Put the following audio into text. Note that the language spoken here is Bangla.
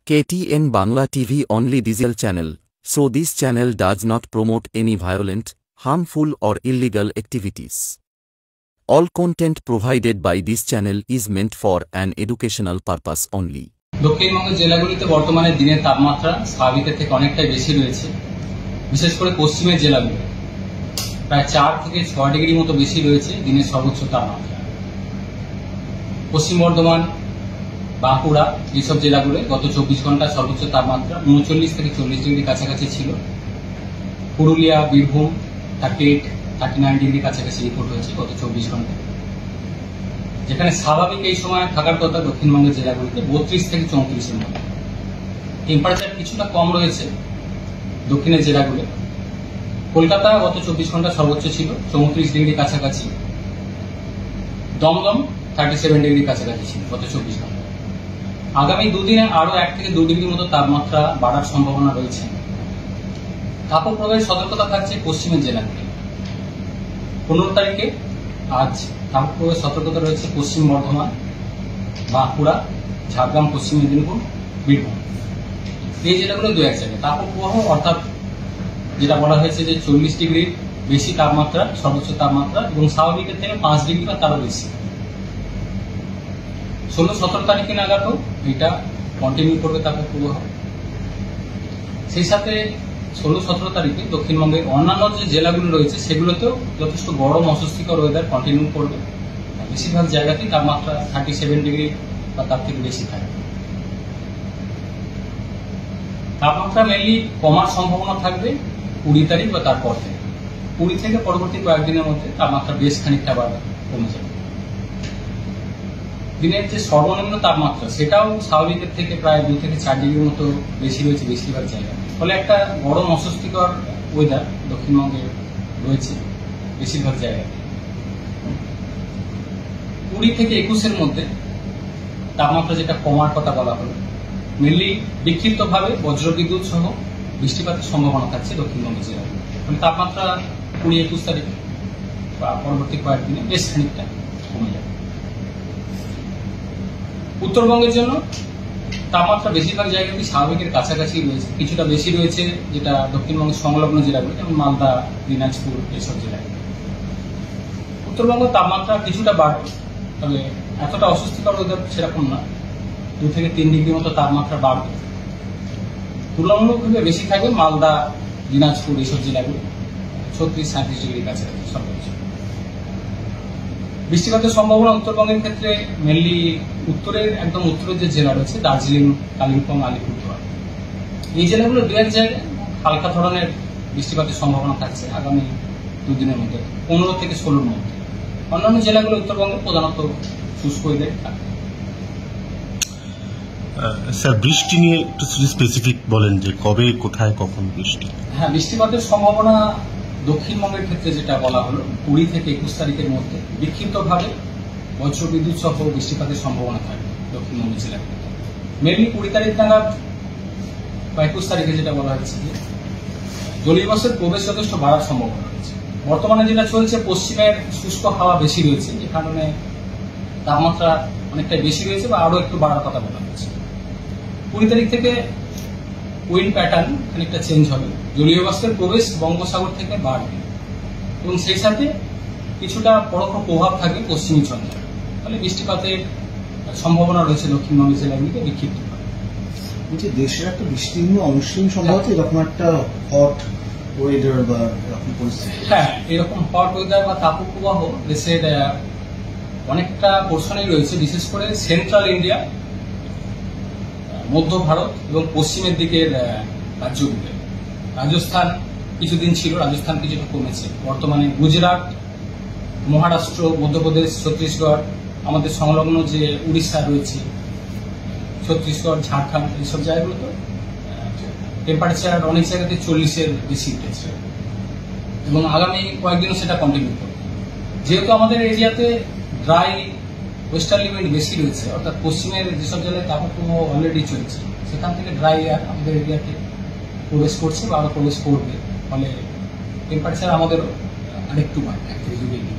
KTN Bangla TV only digital channel, so this channel does not promote any violent, harmful or illegal activities. All content provided by this channel is meant for an educational purpose only. দক্ষিণবঙ্গের জেলাগুলিতে বর্তমানে দিনের তাপমাত্রা স্বাভাবিকের থেকে অনেকটাই বেশি রয়েছে। বিশেষ করে পশ্চিমের জেলাগুলো প্রায় 4 থেকে 6 ডিগ্রি মতো বেশি রয়েছে দিনের সর্বোচ্চ তাপমাত্রা। পশ্চিম বর্ধমান, বাঁকুড়া এইসব জেলাগুলো গত 24 ঘন্টায় সর্বোচ্চ তাপমাত্রা 39 থেকে 40 ডিগ্রি কাছাকাছি ছিল। পুরুলিয়া, বীরভূম 38-39 ডিগ্রি কাছাকাছি রিপোর্ট হয়েছে গত 24 ঘন্টায়। যেখানে স্বাভাবিক এই সময় থাকার কথা দক্ষিণবঙ্গের জেলাগুলিতে 32 থেকে 34 এর মধ্যে। টেম্পারেচার কিছুটা কম রয়েছে দক্ষিণের জেলাগুলো। কলকাতা গত 24 ঘন্টা সর্বোচ্চ ছিল 34 ডিগ্রি কাছাকাছি। দমদম 37 ডিগ্রি কাছাকাছি ছিল গত 24 ঘন্টা। আগামী দুদিনে আরো 1 থেকে 2 ডিগ্রি মতো তাপমাত্রা বাড়ার সম্ভাবনা রয়েছে। তাপপ্রবাহের সতর্কতা থাকছে পশ্চিমের জেলাগুলি। 15 তারিখে আজ তাপপ্রবাহের সতর্কতা রয়েছে পশ্চিম বর্ধমান, বাঁকুড়া, ঝাড়গ্রাম, পশ্চিম মেদিনীপুর, বীরভূম এই জেলাগুলো 2-1 জায়গায় তাপপ্রবাহ অর্থাৎ যেটা বলা হয়েছে যে 40 ডিগ্রির বেশি তাপমাত্রা, সর্বোচ্চ তাপমাত্রা এবং স্বাভাবিকের থেকে 5 ডিগ্রি বা তারও বেশি। 16-17 তারিখে নাগাদও এটা কন্টিনিউ করবে তাপপ্রবাহ। সেই সাথে 16-17 তারিখে দক্ষিণবঙ্গের অন্যান্য যে জেলাগুলো রয়েছে সেগুলোতেও যথেষ্ট গরম অস্বস্তিকর ওয়েদার কন্টিনিউ করবে। বেশিরভাগ জায়গাতেই তাপমাত্রা 37 ডিগ্রি বা তার থেকে বেশি থাকবে। তাপমাত্রা মেনলি কমার সম্ভাবনা থাকবে 20 তারিখ বা তারপর থেকে। 20 থেকে পরবর্তী কয়েকদিনের মধ্যে তাপমাত্রা বেশ খানিকটা আবার কমে যাবে। দিনের যে সর্বনিম্ন তাপমাত্রা সেটাও স্বাভাবিকের থেকে প্রায় 2 থেকে 4 ডিগ্রির মতো বেশি রয়েছে বেশিরভাগ জায়গায়। ফলে একটা গরম অস্বস্তিকর ওয়েদার দক্ষিণবঙ্গে রয়েছে বেশিরভাগ জায়গায়। 20 থেকে 21 এর মধ্যে তাপমাত্রা যেটা কমার কথা বলা হলো, মেনলি বিক্ষিপ্তভাবে বজ্রবিদ্যুৎ সহ বৃষ্টিপাতের সম্ভাবনা থাকছে দক্ষিণবঙ্গের জেলায়। ফলে তাপমাত্রা 20-21 তারিখ বা পরবর্তী কয়েকদিনে বেশ খানিকটা কমে যাবে। উত্তরবঙ্গের জন্য তাপমাত্রা বেশিরভাগ জায়গাতেই স্বাভাবিকের কাছাকাছি রয়েছে, কিছুটা বেশি রয়েছে যেটা দক্ষিণবঙ্গের সংলগ্ন জেলাগুলো যেমন মালদা, দিনাজপুর এইসব জেলায়। উত্তরবঙ্গ তাপমাত্রা কিছুটা বাড়বে, তবে এতটা অস্বস্তিকর ওয়েদার সেরকম না। 2 থেকে 3 ডিগ্রি মতো তাপমাত্রা বাড়বে। তুলনামূলকভাবে বেশি থাকবে মালদা, দিনাজপুর এইসব জেলাগুলো 36-37 ডিগ্রি কাছাকাছি সর্বোচ্চ। বৃষ্টিপাতের সম্ভাবনা উত্তরবঙ্গের ক্ষেত্রে মেনলি উত্তরের একদম উত্তরের যে জেলা রয়েছে দার্জিলিং, কালিম্পং, আলিপুরদুয়ার এই জেলাগুলো 2-1 জায়গায় হালকা ধরনের বৃষ্টিপাতের সম্ভাবনা থাকছে আগামী 2 দিনের মধ্যে, 15 থেকে 16-র মধ্যে। অন্যান্য জেলাগুলো উত্তরবঙ্গে প্রধানত শুষ্ক ওয়েদার থাকবে। স্যার, বৃষ্টি নিয়ে একটু স্পেসিফিক বলেন যে কবে, কোথায়, কখন বৃষ্টি? হ্যাঁ, বৃষ্টিপাতের সম্ভাবনা দক্ষিণবঙ্গের ক্ষেত্রে যেটা বলা হলো 20 থেকে 21 তারিখের মধ্যে বিক্ষিপ্তভাবে বজ্রবিদ্যুৎ সহ বৃষ্টিপাতের সম্ভাবনা থাকবে দক্ষিণবঙ্গের জেলাগুলোতে। মেনলি 20 তারিখ নাগাদ বা 21 তারিখে যেটা বলা হয়েছে যে জলীয় বাষ্পের প্রবেশ যথেষ্ট বাড়ার সম্ভাবনা রয়েছে। বর্তমানে যেটা চলছে পশ্চিমের শুষ্ক হাওয়া বেশি রয়েছে, যে কারণে তাপমাত্রা অনেকটাই বেশি রয়েছে বা আরো একটু বাড়ার কথা বলা হচ্ছে। 20 তারিখ থেকে উইন্ড প্যাটার্ন খানিকটা চেঞ্জ হবে, জলীয় বাষ্পের প্রবেশ বঙ্গোপসাগর থেকে বাড়বে এবং সেই সাথে কিছুটা পরোক্ষ প্রভাব থাকবে পশ্চিমী ঝঞ্ঝা। ফলে বৃষ্টিপাতের সম্ভাবনা রয়েছে দক্ষিণবঙ্গের জেলাগুলিতে বিক্ষিপ্ত। বলছি, দেশের একটা বিস্তীর্ণ অংশে সম্ভবত এরকম একটা হট ওয়েদার বা এরকম পরিস্থিতি। হ্যাঁ, এরকম হট ওয়েদার বা তাপপ্রবাহ দেশের অনেকটা পোর্শনেই রয়েছে, বিশেষ করে সেন্ট্রাল ইন্ডিয়া, মধ্য ভারত এবং পশ্চিমের দিকের রাজ্যগুলো। রাজস্থান কিছুদিন ছিল, রাজস্থান কিছুটা কমেছে। বর্তমানে গুজরাট, মহারাষ্ট্র, মধ্যপ্রদেশ, ছত্তিশগড়, আমাদের সংলগ্ন যে উড়িষ্যা রয়েছে, ছত্তিশগড়, ঝাড়খণ্ড এইসব জায়গাগুলোতে টেম্পারেচার অনেক জায়গাতে 40-এর বেশি উঠেছে এবং আগামী কয়েকদিনও সেটা কন্টিনিউ করবে। যেহেতু আমাদের এরিয়াতে ড্রাই ওয়েস্টার্লি উইন্ড বেশি রয়েছে, অর্থাৎ পশ্চিমের যেসব জেলায় তাপপ্রবাহ অলরেডি চলছে সেখান থেকে ড্রাই এয়ার আমাদের এরিয়াতে প্রবেশ করছে বা আরো প্রবেশ করবে। ফলে টেম্পারেচার আমাদেরও আরেকটু বাড়বে 1 থেকে 2 ডিগ্রি।